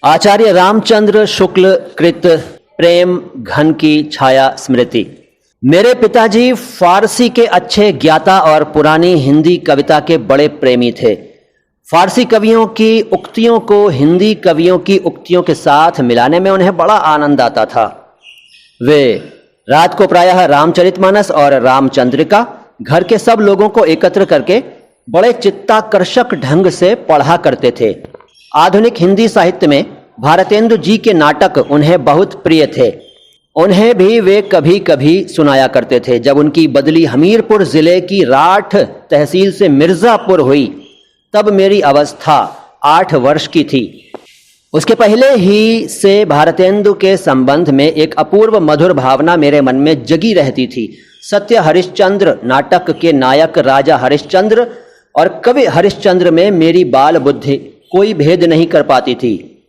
आचार्य रामचंद्र शुक्ल कृत प्रेम घन की छाया स्मृति। मेरे पिताजी फारसी के अच्छे ज्ञाता और पुरानी हिंदी कविता के बड़े प्रेमी थे। फारसी कवियों की उक्तियों को हिंदी कवियों की उक्तियों के साथ मिलाने में उन्हें बड़ा आनंद आता था। वे रात को प्रायः रामचरितमानस और रामचंद्रिका घर के सब लोगों को एकत्र करके बड़े चित्ताकर्षक ढंग से पढ़ा करते थे। आधुनिक हिंदी साहित्य में भारतेंदु जी के नाटक उन्हें बहुत प्रिय थे। उन्हें भी वे कभी कभी सुनाया करते थे। जब उनकी बदली हमीरपुर जिले की राठ तहसील से मिर्जापुर हुई तब मेरी अवस्था 8 वर्ष की थी। उसके पहले ही से भारतेंदु के संबंध में एक अपूर्व मधुर भावना मेरे मन में जगी रहती थी। सत्य हरिश्चंद्र नाटक के नायक राजा हरिश्चंद्र और कवि हरिश्चंद्र में मेरी बाल बुद्धि कोई भेद नहीं कर पाती थी।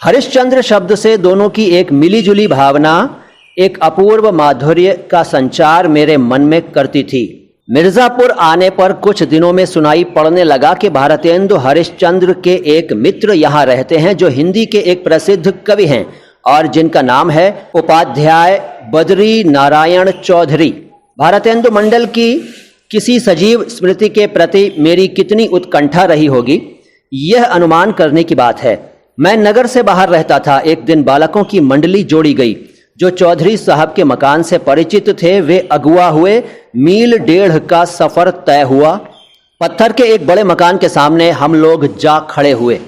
हरिश्चंद्र शब्द से दोनों की एक मिलीजुली भावना, एक अपूर्व माधुर्य का संचार मेरे मन में करती थी। मिर्जापुर आने पर कुछ दिनों में सुनाई पड़ने लगा कि भारतेंदु हरिश्चंद्र के एक मित्र यहाँ रहते हैं जो हिंदी के एक प्रसिद्ध कवि हैं और जिनका नाम है उपाध्याय बद्री नारायण चौधरी। भारतेंदु मंडल की किसी सजीव स्मृति के प्रति मेरी कितनी उत्कंठा रही होगी, यह अनुमान करने की बात है। मैं नगर से बाहर रहता था। एक दिन बालकों की मंडली जोड़ी गई जो चौधरी साहब के मकान से परिचित थे। वे अगुआ हुए। 1.5 मील का सफर तय हुआ। पत्थर के एक बड़े मकान के सामने हम लोग जा खड़े हुए।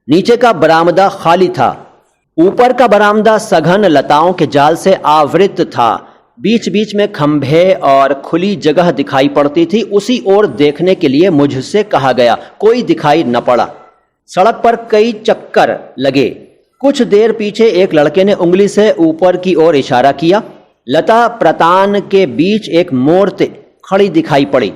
नीचे का बरामदा खाली था। ऊपर का बरामदा सघन लताओं के जाल से आवृत था। बीच बीच में खंभे और खुली जगह दिखाई पड़ती थी। उसी ओर देखने के लिए मुझसे कहा गया। कोई दिखाई न पड़ा। सड़क पर कई चक्कर लगे। कुछ देर पीछे एक लड़के ने उंगली से ऊपर की ओर इशारा किया। लता प्रतान के बीच एक मूर्ति खड़ी दिखाई पड़ी।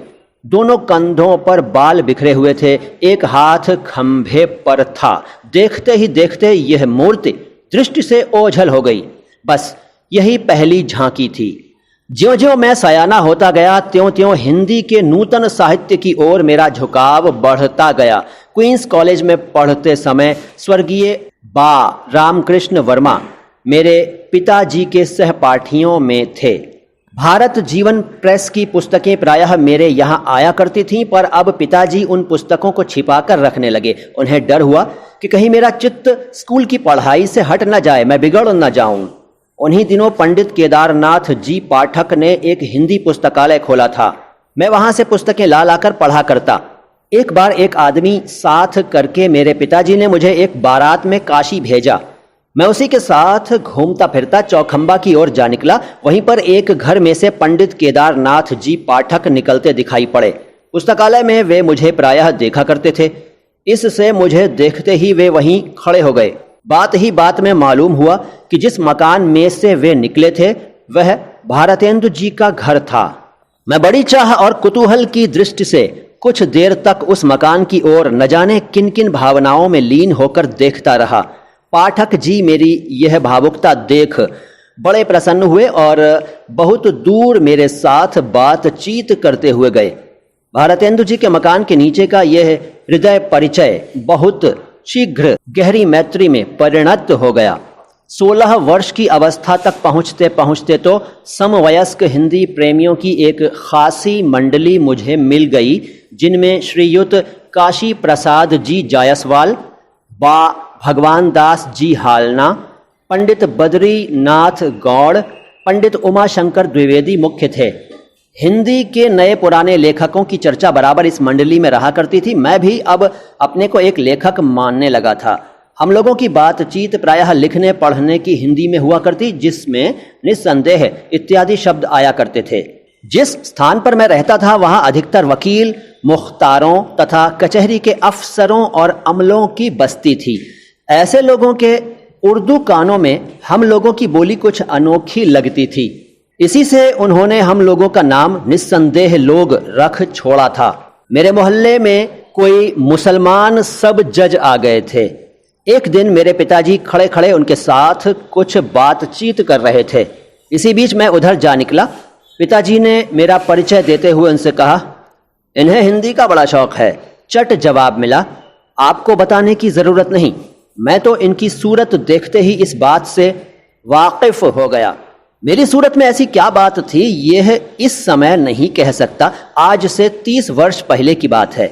दोनों कंधों पर बाल बिखरे हुए थे। एक हाथ खंभे पर था। देखते ही देखते यह मूर्ति दृष्टि से ओझल हो गई। बस यही पहली झांकी थी। ज्यों-ज्यों मैं सयाना होता गया त्यों-त्यों हिंदी के नूतन साहित्य की ओर मेरा झुकाव बढ़ता गया। क्वींस कॉलेज में पढ़ते समय स्वर्गीय बा रामकृष्ण वर्मा मेरे पिताजी के सहपाठियों में थे। भारत जीवन प्रेस की पुस्तकें प्रायः मेरे यहाँ आया करती थीं, पर अब पिताजी उन पुस्तकों को छिपाकर रखने लगे। उन्हें डर हुआ कि कहीं मेरा चित्त स्कूल की पढ़ाई से हट न जाए, मैं बिगड़ न जाऊं। उन्हीं दिनों पंडित केदारनाथ जी पाठक ने एक हिंदी पुस्तकालय खोला था। मैं वहां से पुस्तकें ला लाकर पढ़ा करता। एक बार एक आदमी साथ करके मेरे पिताजी ने मुझे एक बारात में काशी भेजा। मैं उसी के साथ घूमता फिरता चौखंबा की ओर जा निकला। वहीं पर एक घर में से पंडित केदारनाथ जी पाठक निकलते दिखाई पड़े। पुस्तकालय में वे मुझे प्रायः देखा करते थे। इससे मुझे देखते ही वे वहीं खड़े हो गए। बात ही बात में मालूम हुआ कि जिस मकान में से वे निकले थे वह भारतेंदु जी का घर था। मैं बड़ी चाह और कुतूहल की दृष्टि से कुछ देर तक उस मकान की ओर न जाने किन किन भावनाओं में लीन होकर देखता रहा। पाठक जी मेरी यह भावुकता देख बड़े प्रसन्न हुए और बहुत दूर मेरे साथ बातचीत करते हुए गए। भारतेंदु जी के मकान के नीचे का यह हृदय परिचय बहुत शीघ्र गहरी मैत्री में परिणत हो गया। 16 वर्ष की अवस्था तक पहुंचते पहुंचते तो समवयस्क हिंदी प्रेमियों की एक खासी मंडली मुझे मिल गई, जिनमें श्रीयुत काशी प्रसाद जी जायसवाल, बा भगवान दास जी हालना, पंडित बद्री नाथ गौड़, पंडित उमाशंकर द्विवेदी मुख्य थे। हिंदी के नए पुराने लेखकों की चर्चा बराबर इस मंडली में रहा करती थी। मैं भी अब अपने को एक लेखक मानने लगा था। हम लोगों की बातचीत प्रायः लिखने पढ़ने की हिंदी में हुआ करती, जिसमें निस्संदेह इत्यादि शब्द आया करते थे। जिस स्थान पर मैं रहता था वहां अधिकतर वकील, मुख्तारों तथा कचहरी के अफसरों और अमलों की बस्ती थी। ऐसे लोगों के उर्दू कानों में हम लोगों की बोली कुछ अनोखी लगती थी। इसी से उन्होंने हम लोगों का नाम निस्संदेह लोग रख छोड़ा था। मेरे मोहल्ले में कोई मुसलमान सब जज आ गए थे। एक दिन मेरे पिताजी खड़े खड़े उनके साथ कुछ बातचीत कर रहे थे। इसी बीच मैं उधर जा निकला। पिताजी ने मेरा परिचय देते हुए उनसे कहा, इन्हें हिंदी का बड़ा शौक है। चट जवाब मिला, आपको बताने की जरूरत नहीं, मैं तो इनकी सूरत देखते ही इस बात से वाकिफ हो गया। मेरी सूरत में ऐसी क्या बात थी, यह इस समय नहीं कह सकता। आज से 30 वर्ष पहले की बात है।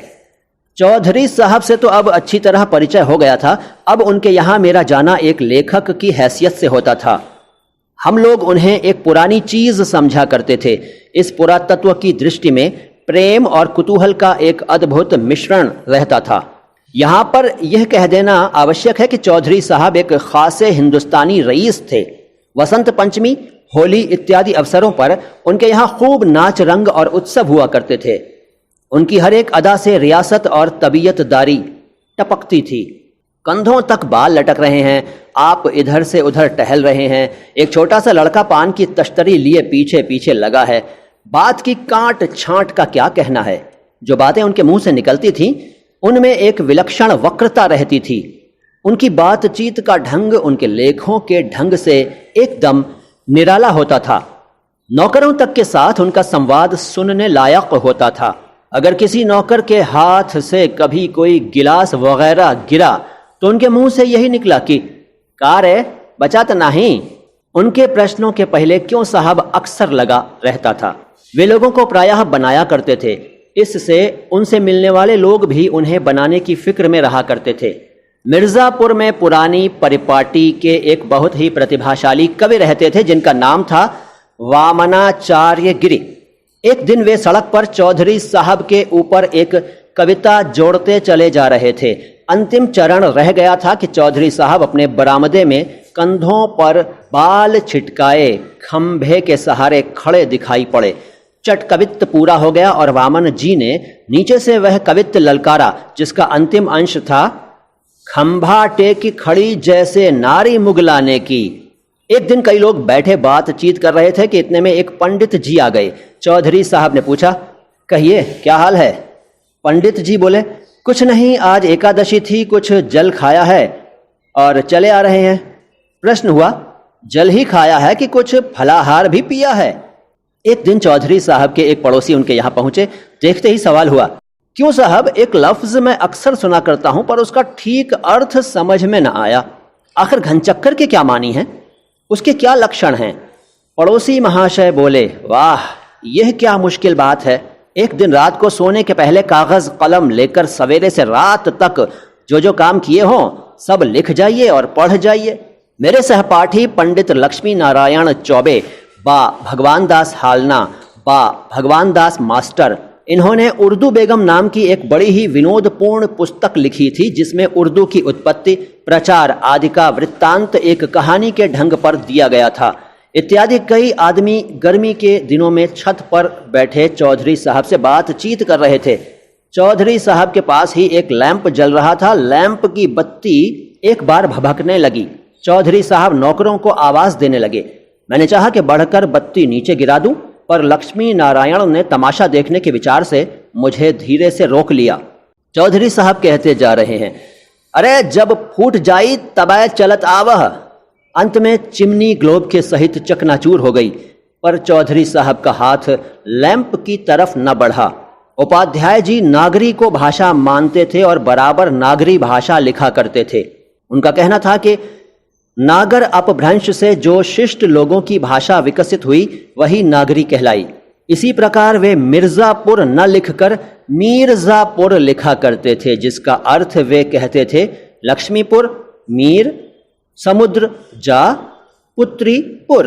चौधरी साहब से तो अब अच्छी तरह परिचय हो गया था। अब उनके यहाँ मेरा जाना एक लेखक की हैसियत से होता था। हम लोग उन्हें एक पुरानी चीज समझा करते थे। इस पुरातत्व की दृष्टि में प्रेम और कुतूहल का एक अद्भुत मिश्रण रहता था। यहाँ पर यह कह देना आवश्यक है कि चौधरी साहब एक खासे हिंदुस्तानी रईस थे। वसंत पंचमी, होली इत्यादि अवसरों पर उनके यहाँ खूब नाच रंग और उत्सव हुआ करते थे। उनकी हर एक अदा से रियासत और तबीयतदारी टपकती थी। कंधों तक बाल लटक रहे हैं, आप इधर से उधर टहल रहे हैं। एक छोटा सा लड़का पान की तश्तरी लिए पीछे पीछे लगा है। बात की काट छांट का क्या कहना है। जो बातें उनके मुंह से निकलती थीं, उनमें एक विलक्षण वक्रता रहती थी। उनकी बातचीत का ढंग उनके लेखों के ढंग से एकदम निराला होता था। नौकरों तक के साथ उनका संवाद सुनने लायक होता था। अगर किसी नौकर के हाथ से कभी कोई गिलास वगैरह गिरा तो उनके मुंह से यही निकला कि कार है, बचा तो नहीं। उनके प्रश्नों के पहले क्यों साहब अक्सर लगा रहता था। वे लोगों को प्रायः बनाया करते थे। इससे उनसे मिलने वाले लोग भी उन्हें बनाने की फिक्र में रहा करते थे। मिर्जापुर में पुरानी परिपाटी के एक बहुत ही प्रतिभाशाली कवि रहते थे जिनका नाम था वामनाचार्य गिरि। एक दिन वे सड़क पर चौधरी साहब के ऊपर एक कविता जोड़ते चले जा रहे थे। अंतिम चरण रह गया था कि चौधरी साहब अपने बरामदे में कंधों पर बाल छिटकाए खंभे के सहारे खड़े दिखाई पड़े। चट कवित्त पूरा हो गया और वामन जी ने नीचे से वह कवित्त ललकारा जिसका अंतिम अंश था, खंभा टेकी खड़ी जैसे नारी मुगलाने की। एक दिन कई लोग बैठे बातचीत कर रहे थे कि इतने में एक पंडित जी आ गए। चौधरी साहब ने पूछा, कहिए क्या हाल है। पंडित जी बोले, कुछ नहीं, आज एकादशी थी, कुछ जल खाया है और चले आ रहे हैं। प्रश्न हुआ, जल ही खाया है कि कुछ फलाहार भी पिया है। एक दिन चौधरी साहब के एक पड़ोसी उनके यहाँ पहुंचे। देखते ही सवाल हुआ, क्यों साहब, एक लफ्ज मैं अक्सर सुना करता हूं पर उसका ठीक अर्थ समझ में न आया। आखिर घनचक्कर के क्या मानी है, उसके क्या लक्षण हैं। पड़ोसी महाशय बोले, वाह, यह क्या मुश्किल बात है। एक दिन रात को सोने के पहले कागज कलम लेकर सवेरे से रात तक जो काम किए हों सब लिख जाइए और पढ़ जाइए। मेरे सहपाठी पंडित लक्ष्मी नारायण चौबे बा भगवान दास हालना बा भगवान दास मास्टर, इन्होंने उर्दू बेगम नाम की एक बड़ी ही विनोदपूर्ण पुस्तक लिखी थी जिसमें उर्दू की उत्पत्ति, प्रचार आदि का वृत्तांत एक कहानी के ढंग पर दिया गया था। इत्यादि कई आदमी गर्मी के दिनों में छत पर बैठे चौधरी साहब से बातचीत कर रहे थे। चौधरी साहब के पास ही एक लैंप जल रहा था। लैंप की बत्ती एक बार भभकने लगी। चौधरी साहब नौकरों को आवाज देने लगे। मैंने चाहा कि बढ़कर बत्ती नीचे गिरा दूं, पर लक्ष्मी नारायण ने तमाशा देखने के विचार से मुझे धीरे से रोक लिया। चौधरी साहब कहते जा रहे हैं, अरे जब फूट जाई तबै चलत आवह। अंत में चिमनी ग्लोब के सहित चकनाचूर हो गई, पर चौधरी साहब का हाथ लैंप की तरफ न बढ़ा। उपाध्याय जी नागरी को भाषा मानते थे और बराबर नागरी भाषा लिखा करते थे। उनका कहना था कि नागर अपभ्रंश से जो शिष्ट लोगों की भाषा विकसित हुई वही नागरी कहलाई। इसी प्रकार वे मिर्जापुर न लिखकर मीरजापुर लिखा करते थे, जिसका अर्थ वे कहते थे लक्ष्मीपुर मीर, समुद्र जा, पुत्री पुर।